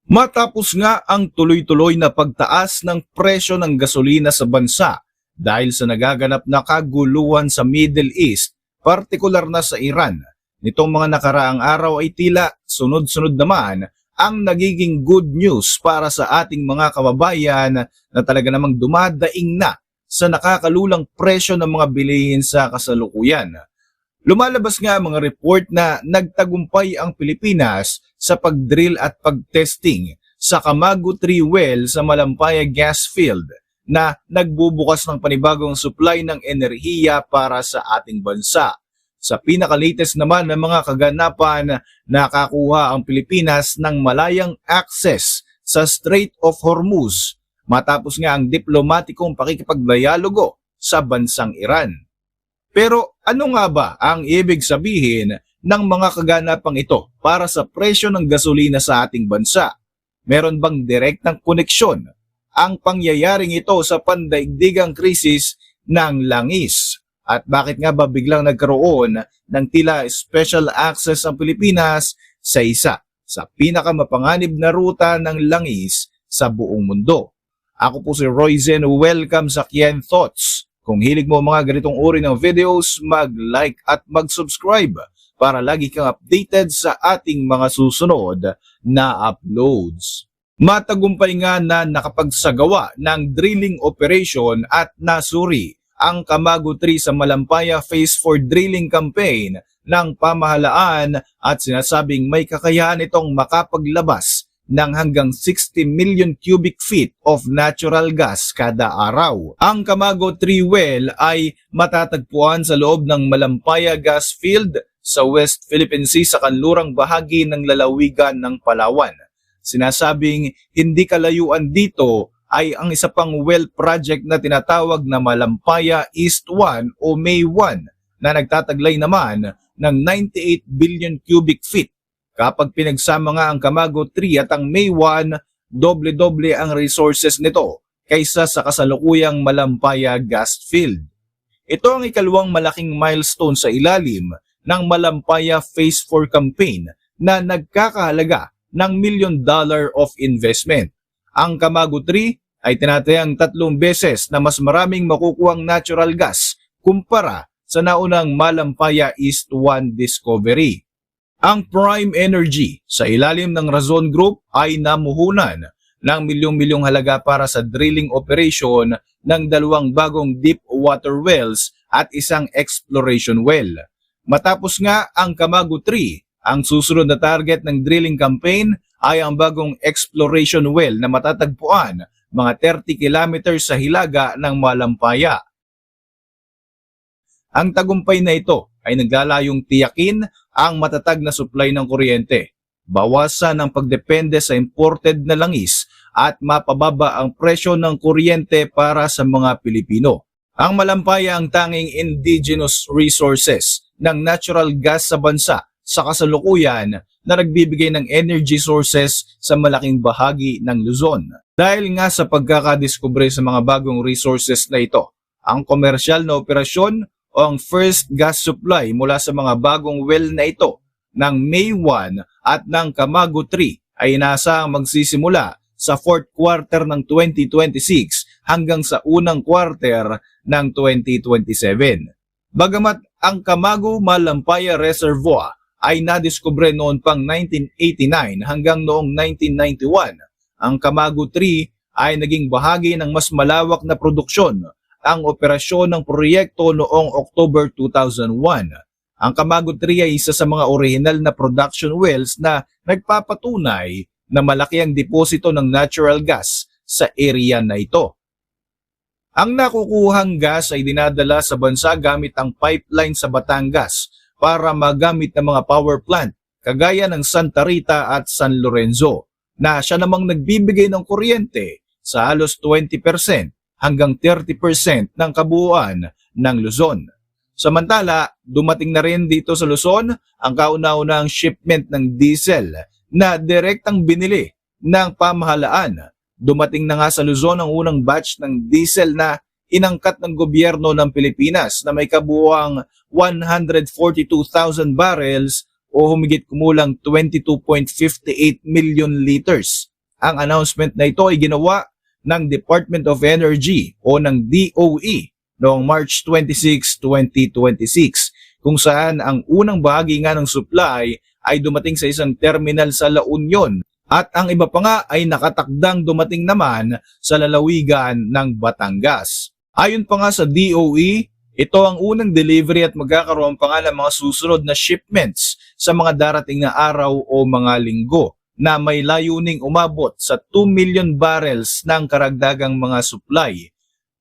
Matapos nga ang tuloy-tuloy na pagtaas ng presyo ng gasolina sa bansa dahil sa nagaganap na kaguluhan sa Middle East, partikular na sa Iran, nitong mga nakaraang araw ay tila sunod-sunod naman ang nagiging good news para sa ating mga kababayan na talaga namang dumadaing na sa nakakalulang presyo ng mga bilihin sa kasalukuyan. Lumalabas nga ang mga report na nagtagumpay ang Pilipinas sa pag-drill at pag-testing sa Camago 3 well sa Malampaya Gas Field na nagbubukas ng panibagong supply ng enerhiya para sa ating bansa. Sa pinaka-latest naman ng mga kaganapan, nakakuha ang Pilipinas ng malayang access sa Strait of Hormuz matapos nga ang diplomatikong pakikipagdialogo sa bansang Iran. Pero ano nga ba ang ibig sabihin ng mga kaganapang ito para sa presyo ng gasolina sa ating bansa? Meron bang direktang koneksyon ang pangyayaring ito sa pandaigdigang krisis ng langis? At bakit nga ba biglang nagkaroon ng tila special access ang Pilipinas sa isa sa pinakamapanganib na ruta ng langis sa buong mundo? Ako po si Royzen, welcome sa Kien Thoughts. Kung hilig mo mga ganitong uri ng videos, mag-like at mag-subscribe para lagi kang updated sa ating mga susunod na uploads. Matagumpay nga na nakapagsagawa ng drilling operation at nasuri ang Camago 3 sa Malampaya Phase 4 drilling campaign ng pamahalaan at sinasabing may kakayahan itong makapaglabas ng hanggang 60 million cubic feet of natural gas kada araw. Ang Camago 3 well ay matatagpuan sa loob ng Malampaya Gas Field sa West Philippine Sea sa kanlurang bahagi ng lalawigan ng Palawan. Sinasabing hindi kalayuan dito ay ang isa pang well project na tinatawag na Malampaya East 1 o May 1 na nagtataglay naman ng 98 billion cubic feet. Kapag pinagsama nga ang Camago 3 at ang May 1, doble-doble ang resources nito kaysa sa kasalukuyang Malampaya Gas Field. Ito ang ikalawang malaking milestone sa ilalim ng Malampaya Phase 4 campaign na nagkakahalaga ng $1 million of investment. Ang Camago 3 ay tinatayang 3 beses na mas maraming makukuhang natural gas kumpara sa naunang Malampaya East 1 discovery. Ang Prime Energy sa ilalim ng Razon Group ay namuhunan ng milyong-milyong halaga para sa drilling operation ng 2 bagong deep water wells at isang exploration well. Matapos nga ang Camago 3, ang susunod na target ng drilling campaign ay ang bagong exploration well na matatagpuan mga 30 kilometers sa hilaga ng Malampaya. Ang tagumpay na ito ay naglalayong tiyakin ang matatag na supply ng kuryente, bawasan ang pagdepende sa imported na langis at mapababa ang presyo ng kuryente para sa mga Pilipino. Ang Malampaya ang tanging indigenous resources ng natural gas sa bansa sa kasalukuyan na nagbibigay ng energy sources sa malaking bahagi ng Luzon. Dahil nga sa pagkakadiskubre sa mga bagong resources na ito, ang komersyal na operasyon o ang first gas supply mula sa mga bagong well na ito ng May 1 at ng Camago 3 ay inaasahang magsisimula sa 4th quarter ng 2026 hanggang sa unang quarter ng 2027. Bagamat ang Camago Malampaya Reservoir ay nadiskubre noon pang 1989 hanggang noong 1991, ang Camago 3 ay naging bahagi ng mas malawak na produksyon ang operasyon ng proyekto noong October 2001. Ang Camago 3 ay isa sa mga original na production wells na nagpapatunay na malaki ang deposito ng natural gas sa area na ito. Ang nakukuhang gas ay dinadala sa bansa gamit ang pipeline sa Batangas para magamit ng mga power plant kagaya ng Santa Rita at San Lorenzo na siya namang nagbibigay ng kuryente sa halos 20% hanggang 30% ng kabuuan ng Luzon. Samantala, dumating na rin dito sa Luzon ang kauna-unahang shipment ng diesel na direktang binili ng pamahalaan. Dumating na nga sa Luzon ang unang batch ng diesel na inangkat ng gobyerno ng Pilipinas na may kabuuang 142,000 barrels o humigit kumulang 22.58 million liters. Ang announcement na ito ay ginawa ng Department of Energy o ng DOE noong March 26, 2026 kung saan ang unang bahagi nga ng supply ay dumating sa isang terminal sa La Union at ang iba pa nga ay nakatakdang dumating naman sa lalawigan ng Batangas. Ayon pa nga sa DOE, ito ang unang delivery at magkakaroon pa nga ng mga susunod na shipments sa mga darating na araw o mga linggo na may layuning umabot sa 2 million barrels ng karagdagang mga supply.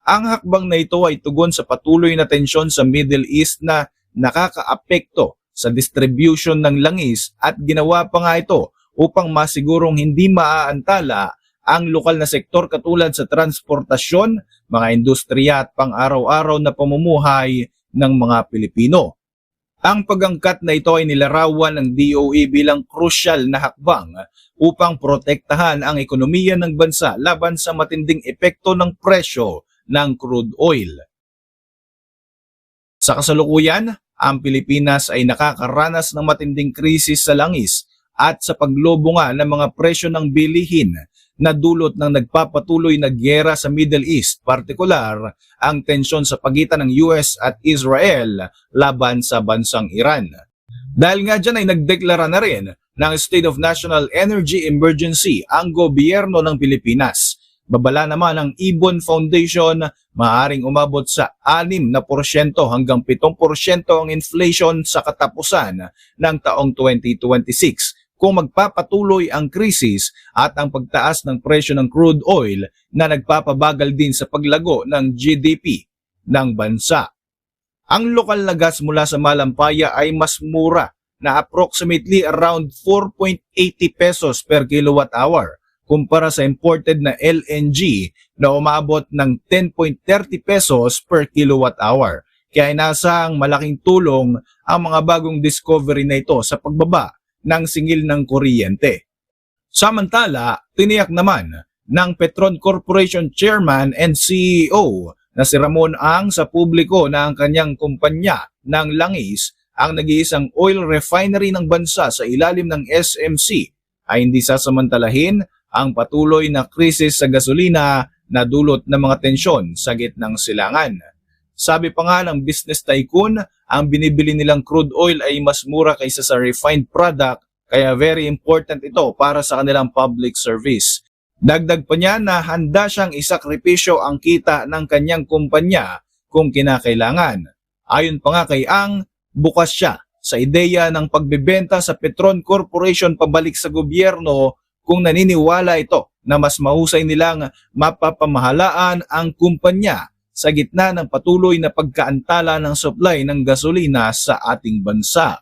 Ang hakbang na ito ay tugon sa patuloy na tensyon sa Middle East na nakakaapekto sa distribution ng langis at ginawa pa nga ito upang masigurong hindi maaantala ang lokal na sektor katulad sa transportasyon, mga industriya at pang-araw-araw na pamumuhay ng mga Pilipino. Ang pag-angkat na ito ay nilarawan ng DOE bilang krusyal na hakbang upang protektahan ang ekonomiya ng bansa laban sa matinding epekto ng presyo ng crude oil. Sa kasalukuyan, ang Pilipinas ay nakakaranas ng matinding krisis sa langis at sa paglobo nga ng mga presyo ng bilihin na dulot ng nagpapatuloy na gyera sa Middle East, partikular ang tensyon sa pagitan ng US at Israel laban sa bansang Iran. Dahil nga dyan ay nagdeklara na rin ng State of National Energy Emergency ang gobyerno ng Pilipinas. Babala naman ng Ibon Foundation, maaaring umabot sa 6% hanggang 7% ang inflation sa katapusan ng taong 2026 kung magpapatuloy ang krisis at ang pagtaas ng presyo ng crude oil na nagpapabagal din sa paglago ng GDP ng bansa. Ang lokal na gas mula sa Malampaya ay mas mura na approximately around 4.80 pesos per kilowatt hour kumpara sa imported na LNG na umabot ng 10.30 pesos per kilowatt hour. Kaya nasang malaking tulong ang mga bagong discovery na ito sa pagbaba ng singil ng kuryente. Samantala, tiniyak naman ng Petron Corporation Chairman and CEO na si Ramon Ang sa publiko na ang kanyang kumpanya ng langis ang nag-iisang oil refinery ng bansa sa ilalim ng SMC ay hindi sasamantalahin ang patuloy na krisis sa gasolina na dulot ng mga tensyon sa gitnang silangan. Sabi pa nga ng business tycoon, ang binibili nilang crude oil ay mas mura kaysa sa refined product kaya very important ito para sa kanilang public service. Dagdag pa niya na handa siyang isakripisyo ang kita ng kanyang kumpanya kung kinakailangan. Ayon pa nga kay Ang, bukas siya sa ideya ng pagbebenta sa Petron Corporation pabalik sa gobyerno kung naniniwala ito na mas mahusay nilang mapapamahalaan ang kumpanya sa gitna ng patuloy na pagkaantala ng supply ng gasolina sa ating bansa.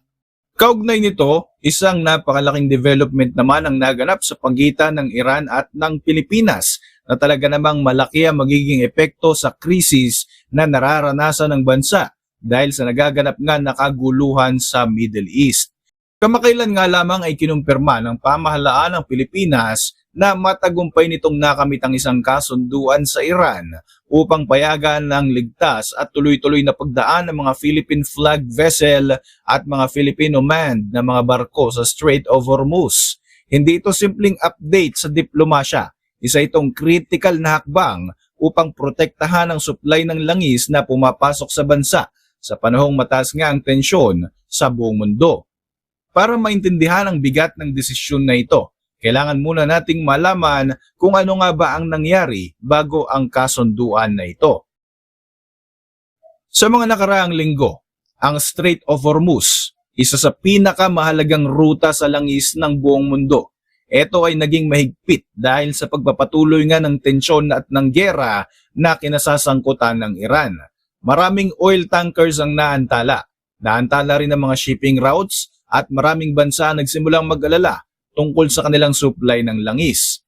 Kaugnay nito, isang napakalaking development naman ang naganap sa pagitan ng Iran at ng Pilipinas na talaga namang malaki ang magiging epekto sa krisis na nararanasan ng bansa dahil sa nagaganap nga na kaguluhan sa Middle East. Kamakailan nga lamang ay kinumpirma ng pamahalaan ng Pilipinas na matagumpay nitong nakamit ang isang kasunduan sa Iran upang payagan ng ligtas at tuloy-tuloy na pagdaan ng mga Philippine flag vessel at mga Filipino-manned na mga barko sa Strait of Hormuz. Hindi ito simpleng update sa diplomasya. Isa itong critical na hakbang upang protektahan ang supply ng langis na pumapasok sa bansa sa panahong mataas nga ang tensyon sa buong mundo. Para maintindihan ang bigat ng desisyon na ito, kailangan muna nating malaman kung ano nga ba ang nangyari bago ang kasunduan na ito. Sa mga nakaraang linggo, ang Strait of Hormuz, isa sa pinakamahalagang ruta sa langis ng buong mundo. Ito ay naging mahigpit dahil sa pagpapatuloy nga ng tensyon at ng giyera na kinasasangkutan ng Iran. Maraming oil tankers ang naantala. Naantala rin ang mga shipping routes at maraming bansa nagsimulang mag-alala tungkol sa kanilang supply ng langis.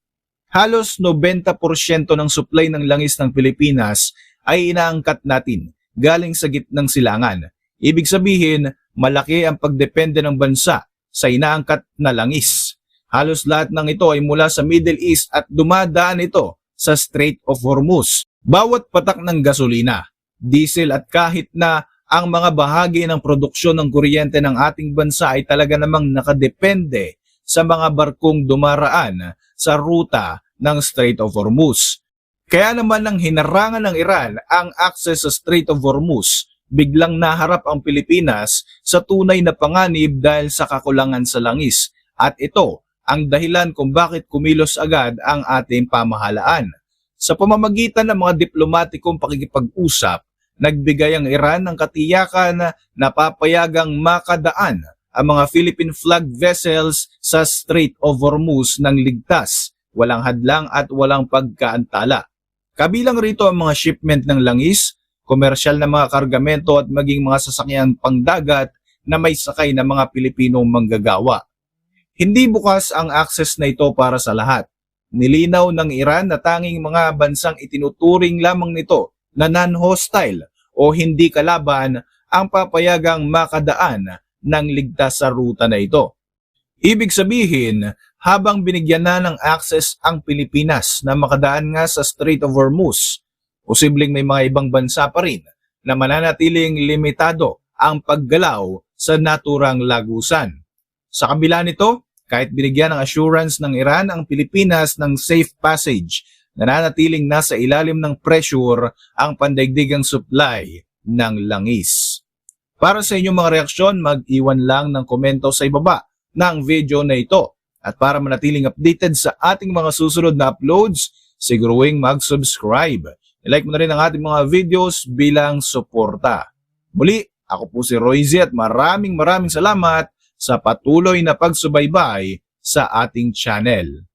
Halos 90% ng supply ng langis ng Pilipinas ay inaangkat natin galing sa gitnang silangan. Ibig sabihin, malaki ang pagdepende ng bansa sa inaangkat na langis. Halos lahat ng ito ay mula sa Middle East at dumadaan ito sa Strait of Hormuz. Bawat patak ng gasolina, diesel at kahit na ang mga bahagi ng produksyon ng kuryente ng ating bansa ay talaga namang nakadepende sa mga barkong dumaraan sa ruta ng Strait of Hormuz. Kaya naman nang hinarangan ng Iran ang access sa Strait of Hormuz, biglang naharap ang Pilipinas sa tunay na panganib dahil sa kakulangan sa langis. At ito ang dahilan kung bakit kumilos agad ang ating pamahalaan. Sa pamamagitan ng mga diplomatikong pakikipag-usap, nagbigay ang Iran ng katiyakan na papayagang makadaan ang mga Philippine flag vessels sa Strait of Hormuz ng ligtas, walang hadlang at walang pagkaantala. Kabilang rito ang mga shipment ng langis, komersyal na mga kargamento at maging mga sasakyan pangdagat na may sakay na mga Pilipinong manggagawa. Hindi bukas ang access na ito para sa lahat. Nilinaw ng Iran na tanging mga bansang itinuturing lamang nito na non-hostile o hindi kalaban ang papayagang makadaan ng ligtas sa ruta na ito. Ibig sabihin, habang binigyan na ng access ang Pilipinas na makadaan nga sa Strait of Hormuz, posibleng may mga ibang bansa pa rin na mananatiling limitado ang paggalaw sa naturang lagusan. Sa kabila nito, kahit binigyan ng assurance ng Iran ang Pilipinas ng safe passage, nananatiling nasa ilalim ng pressure ang pandaigdigang supply ng langis. Para sa inyong mga reaksyon, mag-iwan lang ng komento sa ibaba ng video na ito. At para manatiling updated sa ating mga susunod na uploads, siguruhing mag-subscribe. I-like mo na rin ang ating mga videos bilang suporta. Muli, ako po si Royzy at maraming salamat sa patuloy na pagsubaybay sa ating channel.